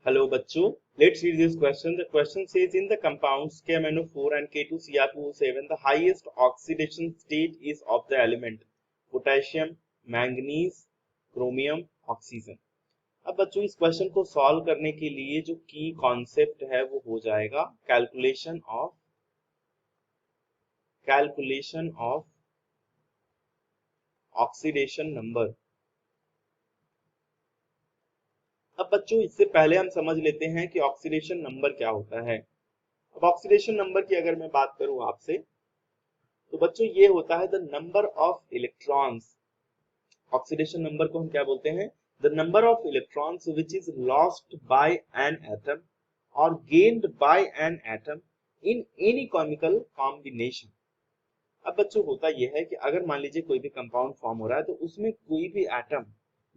Hello bachcho, let's read this question. The question says in the compounds KMnO4 and K2Cr2O7 the highest oxidation state is of the element potassium, manganese, chromium, oxygen. अब बच्चों इस question को solve करने के लिए जो की concept है वो हो जाएगा कैलकुलेशन ऑफ ऑक्सीडेशन नंबर। अब बच्चों इससे पहले हम समझ लेते हैं कि ऑक्सीडेशन नंबर क्या होता है। अब ऑक्सीडेशन नंबर की अगर मैं बात करूं आपसे तो बच्चों ये होता है the number of electrons. Oxidation number को हम क्या बोलते हैं? The number of electrons which is lost by an atom और gained by an atom in any chemical combination. अब बच्चों होता यह है कि अगर मान लीजिए कोई भी कंपाउंड फॉर्म हो रहा है तो उसमें कोई भी एटम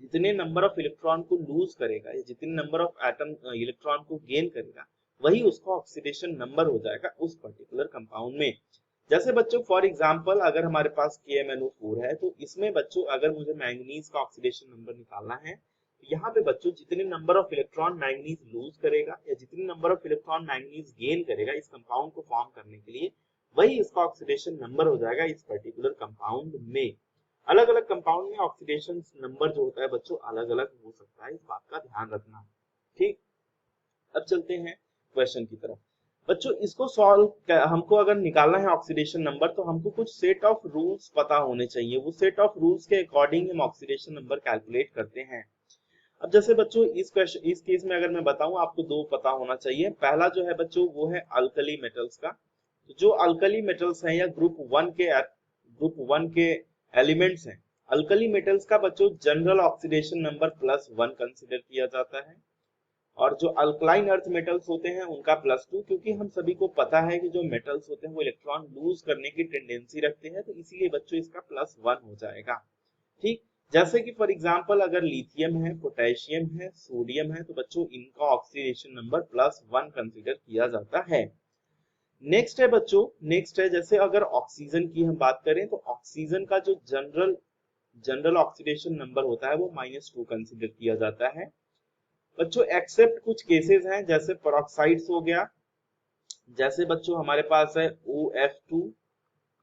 जितने नंबर ऑफ इलेक्ट्रॉन को लूज करेगा या जितने नंबर ऑफ एटम इलेक्ट्रॉन को गेन करेगा वही उसका ऑक्सीडेशन नंबर हो जाएगा उस पर्टिकुलर कंपाउंड में। जैसे बच्चों फॉर एग्जांपल अगर हमारे पास KMnO4 है तो इसमें बच्चों अगर मुझे मैंगनीज का ऑक्सीडेशन नंबर निकालना है तो यहाँ पे बच्चों जितने number of electron manganese loose करेगा या जितने number of electron manganese gain करेगा इस कंपाउंड को फॉर्म करने के लिए वही इसका ऑक्सीडेशन नंबर हो जाएगा इस पर्टिकुलर कंपाउंड में। अलग अलग कंपाउंड में ऑक्सीडेशन नंबर जो होता है बच्चों अलग अलग हो सकता है, इस बात का ध्यान रखना। ठीक, अब चलते हैं क्वेश्चन की तरफ। बच्चों इसको सॉल्व हमको अगर निकालना है ऑक्सीडेशन नंबर तो हमको कुछ सेट ऑफ रूल्स पता होने चाहिए। वो सेट ऑफ रूल्स के अकॉर्डिंग हम ऑक्सीडेशन नंबर कैलकुलेट करते हैं। अब जैसे बच्चों इस केस में अगर मैं बताऊं आपको दो पता होना चाहिए। पहला जो है बच्चों वो है अल्कली मेटल्स का। तो जो अल्कली मेटल्स हैं या ग्रुप 1 के एलिमेंट्स हैं, अल्कली मेटल्स का बच्चों जनरल ऑक्सीडेशन नंबर +1 कंसीडर किया जाता है और जो अल्कलाइन अर्थ मेटल्स होते हैं उनका +2, क्योंकि हम सभी को पता है कि जो मेटल्स होते हैं वो इलेक्ट्रॉन लूज करने की टेंडेंसी रखते हैं, तो इसीलिए बच्चों इसका +1 हो जाएगा। ठीक, जैसे कि फॉर एग्जांपल अगर लिथियम है, पोटेशियम है, सोडियम है तो बच्चों इनका ऑक्सीडेशन नंबर +1 कंसीडर किया जाता है। नेक्स्ट है बच्चों, नेक्स्ट है जैसे अगर ऑक्सीजन की हम बात करें तो ऑक्सीजन का जो जनरल ऑक्सीडेशन नंबर होता है वो -2 कंसीडर किया जाता है। बच्चों एक्सेप्ट कुछ केसेस हैं जैसे पेरोक्साइड्स हो गया, जैसे बच्चों हमारे पास है OF2,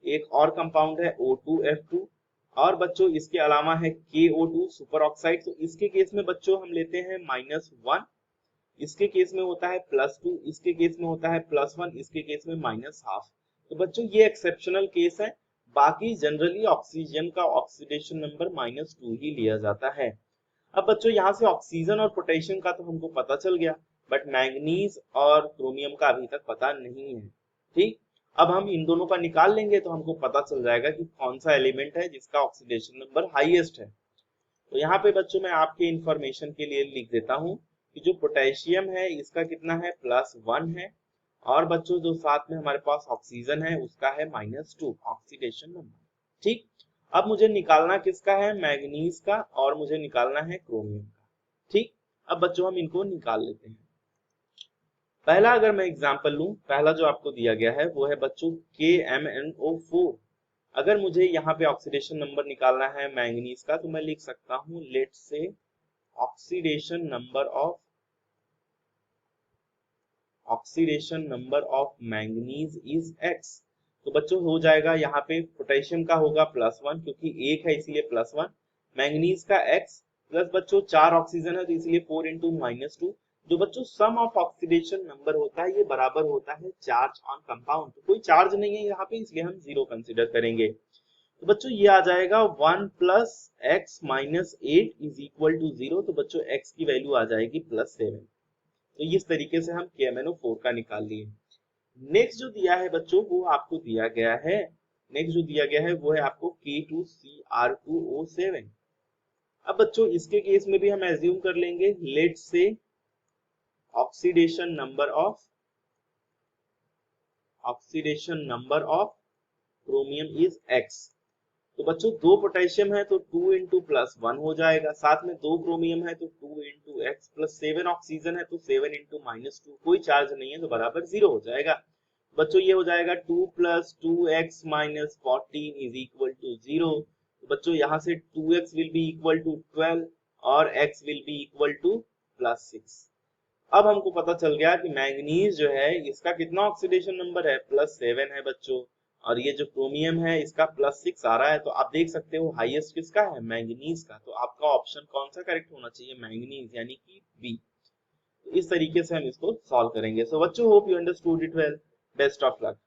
एक और कंपाउंड है O2F2 और बच्चों इसके अलावा है KO2 सुपर ऑक्साइड। तो इसके केस में बच्चों हम लेते हैं -1, इसके केस में होता है +2, इसके केस में होता है +1, इसके केस में -1/2। तो बच्चों ये एक्सेप्शनल केस है, बाकी जनरली ऑक्सीजन का ऑक्सीडेशन नंबर -2 ही लिया जाता है। अब बच्चों यहाँ से ऑक्सीजन और पोटेशियम का तो हमको पता चल गया, बट मैंगनीज और क्रोमियम का अभी तक पता नहीं है। ठीक, अब हम इन दोनों का निकाल लेंगे तो हमको पता चल जाएगा कि कौन सा एलिमेंट है जिसका ऑक्सीडेशन नंबर हाईएस्ट है। तो यहाँ पे बच्चों मैं आपके इंफॉर्मेशन के लिए लिख देता हूँ कि जो पोटेशियम है इसका कितना है +1 है और बच्चों जो साथ में हमारे पास ऑक्सीजन है उसका है -2 ऑक्सीडेशन नंबर। ठीक, अब मुझे निकालना किसका है? मैंगनीज का और मुझे निकालना है क्रोमियम का। ठीक, अब बच्चों हम इनको निकाल लेते हैं। पहला अगर मैं एग्जांपल लूं, पहला जो आपको दिया गया है वो है बच्चों KMnO4। अगर मुझे यहाँ पे ऑक्सीडेशन नंबर निकालना है मैंगनीज का तो मैं लिख सकता हूँ let's say oxidation number of manganese is X। तो बच्चों हो जाएगा यहाँ पे पोटेशियम का होगा +1 क्योंकि एक है इसलिए +1, मैंगनीज का X प्लस बच्चों 4 ऑक्सीजन है तो इसलिए 4 × -2। जो बच्चों सम ऑफ ऑक्सीडेशन नंबर होता है ये बराबर होता है चार्ज ऑन कंपाउंड। तो कोई चार्ज नहीं है यहाँ पे इसलिए हम 0 कंसीडर करेंगे। तो बच्चों ये आ जाएगा 1 + x - 8 = 0। तो बच्चों x की वैल्यू आ जाएगी +7। तो इस तरीके से हम KMnO4 का निकाल लिए। नेक्स्ट जो दिया है बच्चों वो आपको दिया गया है, नेक्स्ट जो दिया गया है वो है आपको K2Cr2O7। अब बच्चों इसके केस में भी हम एज्यूम कर लेंगे let's say oxidation number of chromium is X। तो बच्चों 2 पोटेशियम है तो 2 × +1 हो जाएगा, साथ में 2 क्रोमियम है तो 2 × x प्लस 7 ऑक्सीजन है तो 7 × -2, कोई चार्ज नहीं है तो बराबर 0 हो जाएगा। बच्चों ये हो जाएगा 2 + 2x - 14 = 0। तो बच्चों यहाँ से 2x will be equal to 12 और x will be equal to +6। अब हमको पता चल गया कि मैंगनीज जो है इसका कितना ऑक्सीडेशन नंबर है, +7 है बच्चों। और ये जो क्रोमियम है इसका +6 आ रहा है, तो आप देख सकते हो हाईएस्ट किसका है, मैंगनीज का। तो आपका ऑप्शन कौन सा करेक्ट होना चाहिए, मैंगनीज यानी कि बी। तो इस तरीके से हम इसको सॉल्व करेंगे। सो बच्चों, hope you understood it well. Best of luck.